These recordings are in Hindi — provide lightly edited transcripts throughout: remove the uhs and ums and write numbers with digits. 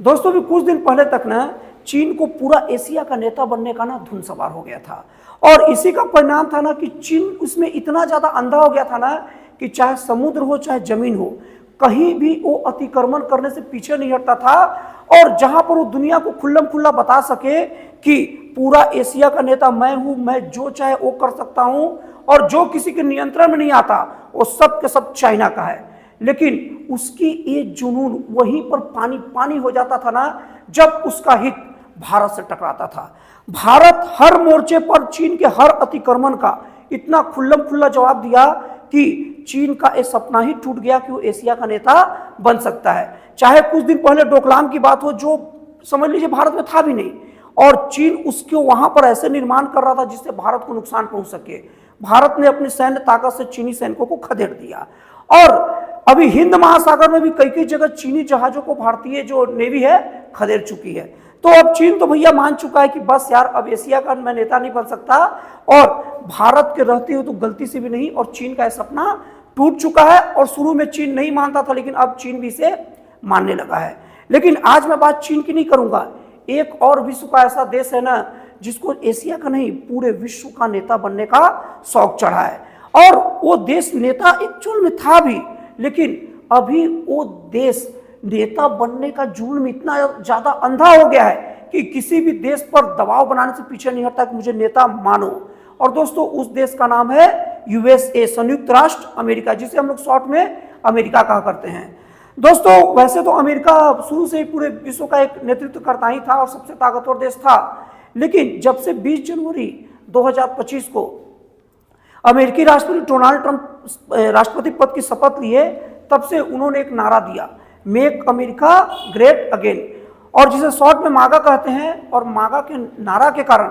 दोस्तों भी कुछ दिन पहले तक ना चीन को पूरा एशिया का नेता बनने का ना धुन सवार हो गया था और इसी का परिणाम था ना कि चीन उसमें इतना ज्यादा अंधा हो गया था ना कि चाहे समुद्र हो चाहे जमीन हो कहीं भी वो अतिक्रमण करने से पीछे नहीं हटता था और जहां पर वो दुनिया को खुल्लम खुल्ला बता सके कि पूरा एशिया का नेता मैं हूं, मैं जो चाहे वो कर सकता हूं और जो किसी के नियंत्रण में नहीं आता वो सब के सब चाइना का है। लेकिन उसकी ये जुनून वहीं पर पानी पानी हो जाता था ना जब उसका हित भारत से टकराता था। भारत हर मोर्चे पर चीन के हर अतिक्रमण का इतना खुल्लम खुल्ला जवाब दिया कि चीन का ये सपना ही टूट गया कि वो एशिया का नेता बन सकता है। चाहे कुछ दिन पहले डोकलाम की बात हो जो समझ लीजिए भारत में था भी नहीं और चीन उसके वहां पर ऐसे निर्माण कर रहा था जिससे भारत को नुकसान पहुंच सके। भारत ने अपनी सैन्य ताकत से चीनी सैनिकों को खदेड़ दिया और अभी हिंद महासागर में भी कई कई जगह चीनी जहाजों को भारतीय जो नेवी है खदेड़ चुकी है। तो अब चीन तो भैया मान चुका है कि बस यार अब एशिया का मैं नेता नहीं बन सकता और भारत के रहते हुए तो गलती से भी नहीं और चीन का सपना टूट चुका है। और शुरू में चीन नहीं मानता था लेकिन अब चीन भी इसे मानने लगा है। लेकिन आज मैं बात चीन की नहीं करूंगा, एक और विश्व का ऐसा देश है ना जिसको एशिया का नहीं पूरे विश्व का नेता बनने का शौक चढ़ा है और वो देश नेता एक्चुअल में था भी, लेकिन अभी वो देश नेता बनने का जुनून में इतना ज्यादा अंधा हो गया है कि किसी भी देश पर दबाव बनाने से पीछे नहीं हटता कि मुझे नेता मानो। और दोस्तों उस देश का नाम है यूएसए, संयुक्त राष्ट्र अमेरिका, जिसे हम लोग शॉर्ट में अमेरिका कहा करते हैं। दोस्तों वैसे तो अमेरिका शुरू से ही पूरे विश्व का एक नेतृत्व करता ही था और सबसे ताकतवर देश था, लेकिन जब से 20 जनवरी 2025 को अमेरिकी राष्ट्रपति डोनाल्ड ट्रंप राष्ट्रपति पद की शपथ लिए तब से उन्होंने एक नारा दिया, मेक अमेरिका ग्रेट अगेन, और जिसे शॉर्ट में मागा कहते हैं। और मागा के नारा के कारण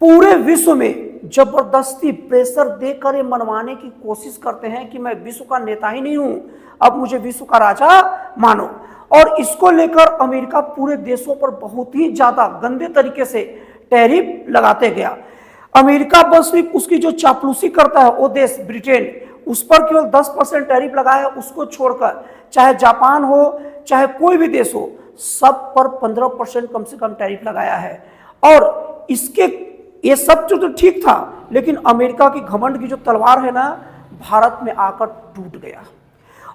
पूरे विश्व में जबरदस्ती प्रेशर देकर ये मनवाने की कोशिश करते हैं कि मैं विश्व का नेता ही नहीं हूं, अब मुझे विश्व का राजा मानो। और इसको लेकर अमेरिका पूरे देशों पर बहुत ही ज्यादा गंदे तरीके से टैरिफ लगाते गया। अमेरिका बस सिर्फ उसकी जो चापलूसी करता है वो देश ब्रिटेन, उस पर केवल 10% टैरिफ लगाया है, उसको छोड़कर चाहे जापान हो चाहे कोई भी देश हो सब पर 15% कम से कम टैरिफ लगाया है। और इसके ये सब तो ठीक था, लेकिन अमेरिका की घमंड की जो तलवार है ना भारत में आकर टूट गया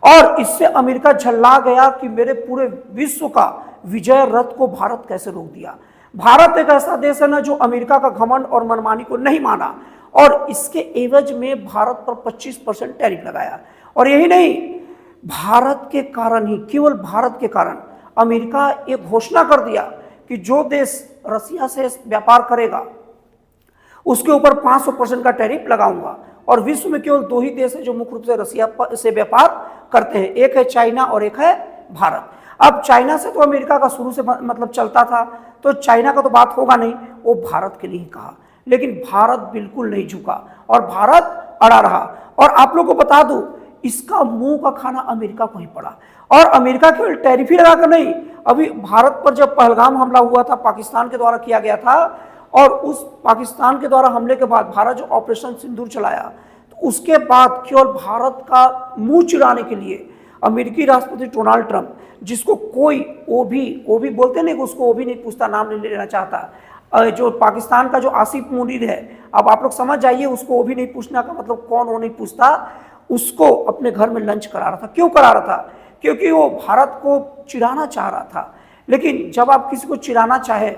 और इससे अमेरिका झल्ला गया कि मेरे पूरे विश्व का विजय रथ को भारत कैसे रोक दिया। भारत एक ऐसा देश है ना जो अमेरिका का घमंड और मनमानी को नहीं माना और इसके एवज में भारत पर 25% टैरिफ लगाया। और यही नहीं, भारत के कारण ही, केवल भारत के कारण अमेरिका ये घोषणा कर दिया कि जो देश रसिया से व्यापार करेगा उसके ऊपर 500% का टैरिफ लगाऊंगा। और विश्व में केवल 2 ही देश है जो मुख्य रूप से रसिया से व्यापार करते हैं, एक है चाइना और एक है भारत। अब चाइना से तो अमेरिका का शुरू से मतलब चलता था, तो चाइना का तो बात होगा नहीं, वो भारत के लिए ही कहा, लेकिन भारत बिल्कुल नहीं झुका और भारत अड़ा रहा। और आप लोग को बता दूं इसका मुंह का खाना अमेरिका को ही पड़ा। और अमेरिका केवल टैरिफ ही लगाकर नहीं, अभी भारत पर जब पहलगाम हमला हुआ था, पाकिस्तान के द्वारा किया गया था, और उस पाकिस्तान के द्वारा हमले के बाद भारत जो ऑपरेशन सिंदूर चलाया, तो उसके बाद केवल भारत का मुंह चिराने के लिए अमेरिकी राष्ट्रपति डोनाल्ड ट्रंप, जिसको कोई वो भी बोलते नहीं, उसको वो भी नहीं पूछता, नाम नहीं लेना चाहता, जो पाकिस्तान का जो आसिफ मुनीर है, अब आप लोग समझ जाइए, उसको वो भी नहीं पूछना का मतलब कौन, वो नहीं पूछता, उसको अपने घर में लंच करा रहा था। क्यों करा रहा था? क्योंकि वो भारत को चिढ़ाना चाह रहा था। लेकिन जब आप किसी को चिढ़ाना चाहे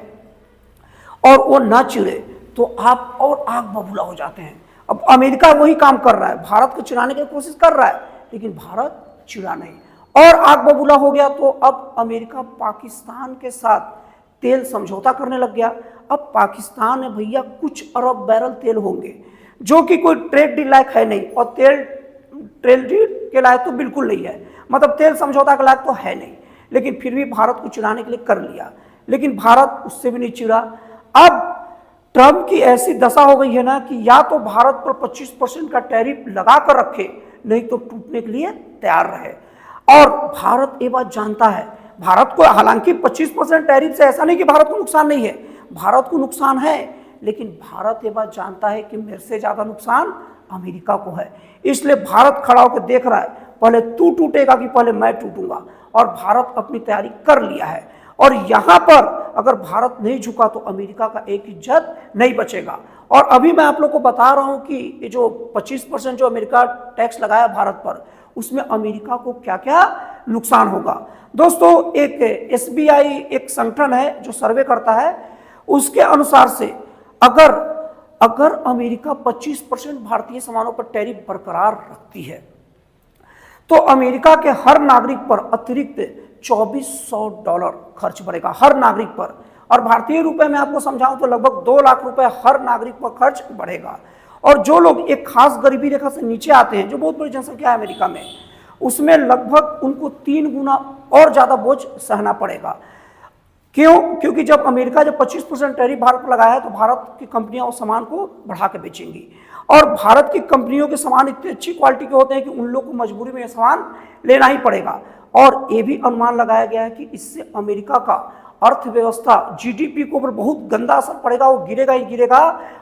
और वो ना चिढ़े तो आप और आग बबूला हो जाते हैं। अब अमेरिका वही काम कर रहा है, भारत को चिढ़ाने की कोशिश कर रहा है, लेकिन भारत चिढ़ा नहीं और आग बबूला हो गया। तो अब अमेरिका पाकिस्तान के साथ तेल समझौता करने लग गया। अब पाकिस्तान में भैया कुछ अरब बैरल तेल होंगे जो कि कोई ट्रेड डील लायक है नहीं, और तेल ट्रेड डील के लायक तो बिल्कुल नहीं है, मतलब तेल समझौता के लायक तो है नहीं, लेकिन फिर भी भारत को चिढ़ाने के लिए कर लिया। लेकिन भारत उससे भी नहीं चिढ़ा। अब ट्रंप की ऐसी दशा हो गई है ना कि या तो भारत पर 25% का टैरिफ लगा कर रखे, नहीं तो टूटने के लिए तैयार रहे। और भारत ये बात जानता है, भारत को हालांकि 25% टैरिफ से ऐसा नहीं कि भारत को नुकसान नहीं है, भारत को नुकसान है, लेकिन भारत ये बात जानता है कि मेरे से ज्यादा नुकसान अमेरिका को है। इसलिए भारत खड़ा होकर देख रहा है पहले तू टूटेगा कि पहले मैं टूटूंगा, और भारत अपनी तैयारी कर लिया है। और यहाँ पर अगर भारत नहीं झुका तो अमेरिका का एक इज्जत नहीं बचेगा। और अभी मैं आप लोग को बता रहा हूँ कि ये जो 25% जो अमेरिका टैक्स लगाया भारत पर, उसमें अमेरिका को क्या क्या नुकसान होगा। दोस्तों, एक SBI एक संगठन है जो सर्वे करता है, उसके अनुसार से अगर अमेरिका 25% भारतीय सामानों पर टैरिफ बरकरार रखती है तो अमेरिका के हर नागरिक पर अतिरिक्त $2400 खर्च बढ़ेगा, हर नागरिक पर। और भारतीय रुपए में आपको समझाऊं तो लगभग 2 लाख रुपए हर नागरिक पर खर्च बढ़ेगा। और जो लोग एक खास गरीबी रेखा से नीचे आते हैं, जो बहुत बड़ी जनसंख्या है अमेरिका में, उसमें लगभग उनको 3 गुना और ज़्यादा बोझ सहना पड़ेगा। क्यों? क्योंकि जब अमेरिका जब 25% टैरिफ भारत पर लगाया है तो भारत की कंपनियां उस सामान को बढ़ा के बेचेंगी। और भारत की कंपनियों के सामान इतनी अच्छी क्वालिटी के होते हैं कि उन लोग को मजबूरी में यह सामान लेना ही पड़ेगा। और ये भी अनुमान लगाया गया है कि इससे अमेरिका का अर्थव्यवस्था GDP के ऊपर बहुत गंदा असर पड़ेगा, वो गिरेगा ही गिरेगा।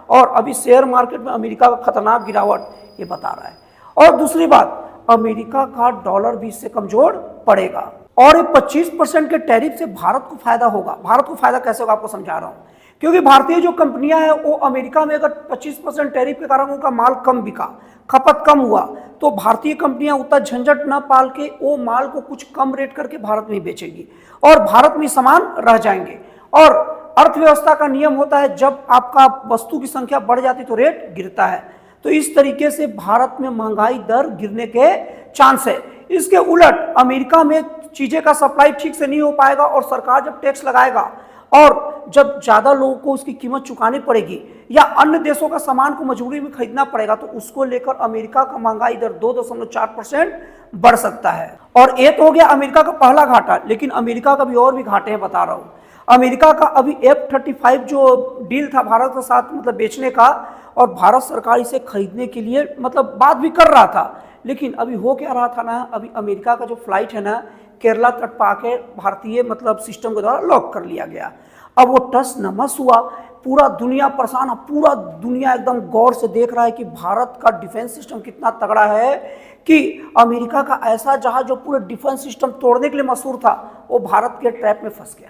और अभी शेयर मार्केट में अमेरिका का खतरनाक गिरावट ये बता रहा है। और दूसरी बात, अमेरिका का डॉलर भी इससे कमजोर पड़ेगा। और ये 25% के टैरिफ से भारत को फायदा होगा। भारत को फायदा कैसे होगा आपको समझा रहा हूं। क्योंकि भारतीय जो कंपनियां हैं वो अमेरिका में अगर 25% टैरिफ के कारण उनका माल कम बिका, खपत कम हुआ, तो भारतीय कंपनियां उतना झंझट ना पाल के वो माल को कुछ कम रेट करके भारत में बेचेगी और भारत में सामान रह जाएंगे। और अर्थव्यवस्था का नियम होता है, जब आपका वस्तु की संख्या बढ़ जाती तो रेट गिरता है। तो इस तरीके से भारत में महंगाई दर गिरने के चांस है। इसके उलट अमेरिका में चीजें का सप्लाई ठीक से नहीं हो पाएगा और सरकार जब टैक्स लगाएगा और जब ज्यादा लोगों को उसकी कीमत चुकानी पड़ेगी या अन्य देशों का सामान को मजबूरी में खरीदना पड़ेगा, तो उसको लेकर अमेरिका का महंगाई दर 2.4% बढ़ सकता है। और ये तो हो गया अमेरिका का पहला घाटा, लेकिन अमेरिका का भी और भी घाटे हैं, बता रहा हूं। अमेरिका का अभी F-35 जो डील था भारत के साथ, मतलब बेचने का, और भारत सरकार इसे खरीदने के लिए मतलब बात भी कर रहा था, लेकिन अभी हो क्या रहा था ना, अभी अमेरिका का जो फ्लाइट है ना, केरला तट पर आके भारतीय मतलब सिस्टम के द्वारा लॉक कर लिया गया। अब वो टस न मस हुआ, पूरा दुनिया परेशान है, पूरा दुनिया एकदम गौर से देख रहा है कि भारत का डिफेंस सिस्टम कितना तगड़ा है कि अमेरिका का ऐसा जहाज जो पूरे डिफेंस सिस्टम तोड़ने के लिए मशहूर था, वो भारत के ट्रैप में फंस गया।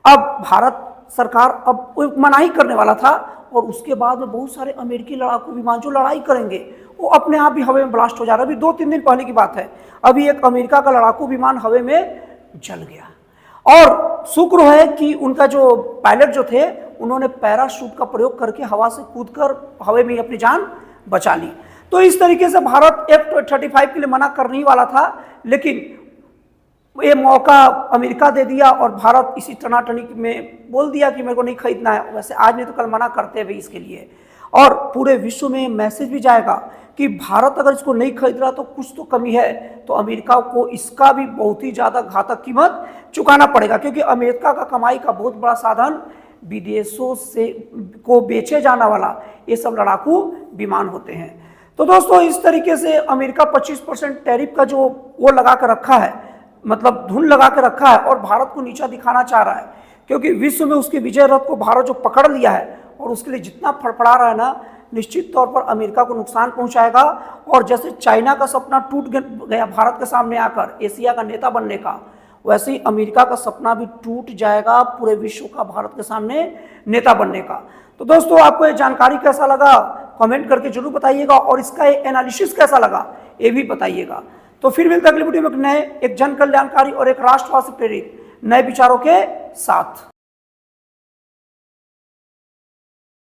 अब भारत सरकार अब मनाही करने वाला था और उसके बाद में बहुत सारे अमेरिकी लड़ाकू विमान जो लड़ाई करेंगे वो अपने आप भी हवा में ब्लास्ट हो जा रहा है। अभी 2-3 दिन पहले की बात है, अभी एक अमेरिका का लड़ाकू विमान हवा में जल गया। और शुक्र है कि उनका जो पायलट जो थे उन्होंने पैराशूट का प्रयोग करके हवा से कूदकर हवा में अपनी जान बचा ली। तो इस तरीके से भारत F-35 के लिए मना करने ही वाला था, लेकिन ये मौका अमेरिका दे दिया और भारत इसी टनाटनी में बोल दिया कि मेरे को नहीं खरीदना है। वैसे आज नहीं तो कल मना करते हैं इसके लिए, और पूरे विश्व में मैसेज भी जाएगा कि भारत अगर इसको नहीं खरीद रहा तो कुछ तो कमी है। तो अमेरिका को इसका भी बहुत ही ज़्यादा घातक कीमत चुकाना पड़ेगा, क्योंकि अमेरिका का कमाई का बहुत बड़ा साधन विदेशों से को बेचे जाने वाला ये सब लड़ाकू विमान होते हैं। तो दोस्तों, इस तरीके से अमेरिका 25% टैरिफ का जो वो लगा कर रखा है, मतलब धुन लगा के रखा है और भारत को नीचा दिखाना चाह रहा है, क्योंकि विश्व में उसके विजय रथ को भारत जो पकड़ लिया है और उसके लिए जितना फड़फड़ा रहा है ना, निश्चित तौर पर अमेरिका को नुकसान पहुंचाएगा। और जैसे चाइना का सपना टूट गया भारत के सामने आकर एशिया का नेता बनने का, वैसे ही अमेरिका का सपना भी टूट जाएगा पूरे विश्व का भारत के सामने नेता बनने का। तो दोस्तों, आपको ये जानकारी कैसा लगा कमेंट करके जरूर बताइएगा, और इसका एनालिसिस कैसा लगा ये भी बताइएगा। तो फिर मिलते हैं अगली वीडियो में एक जन कल्याणकारी और एक राष्ट्रवाद से प्रेरित नए विचारों के साथ।